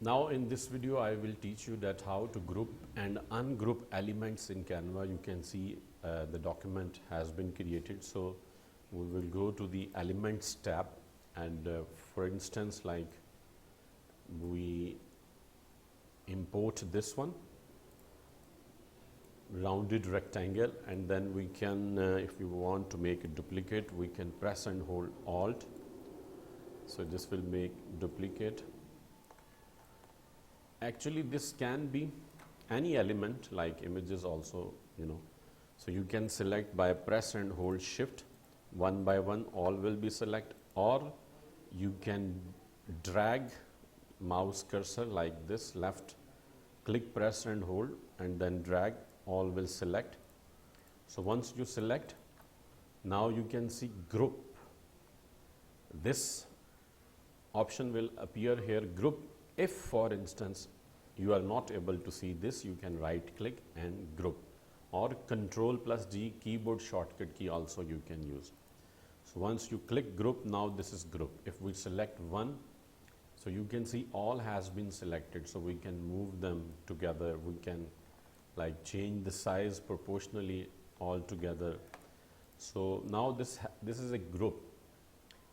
Now in this video I will teach you that how to group and ungroup elements in Canva. You can see the document has been created, so we will go to the elements tab, and for instance, like we import this one rounded rectangle, and then we can if we want to make a duplicate, we can press and hold Alt, so this will make duplicate. Actually this can be any element like images also, so you can select by press and hold Shift, one by one all will be select, or you can drag mouse cursor like this, left click, press and hold, and then drag, all will select. So once you select, now you can see group. This option will appear here, group. If for instance you are not able to see this, you can right click and group, or Ctrl+G keyboard shortcut key also you can use. So once you click group, now this is group. If we select one, so you can see all has been selected, so we can move them together, we can like change the size proportionally all together. So now this is a group.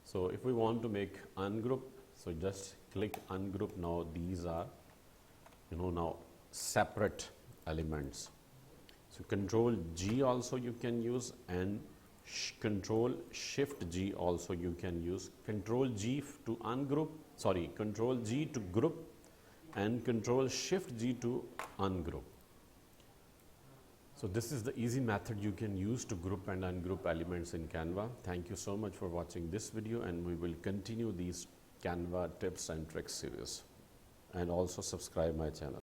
So if we want to make ungroup, so just click ungroup. Now these are now separate elements. So Control G also you can use, and Control Shift G also you can use. Control G to ungroup, sorry, Control G to group, and Control Shift G to ungroup. So this is the easy method you can use to group and ungroup elements in Canva. Thank you so much for watching this video, and we will continue these Canva tips and tricks series, and also subscribe my channel.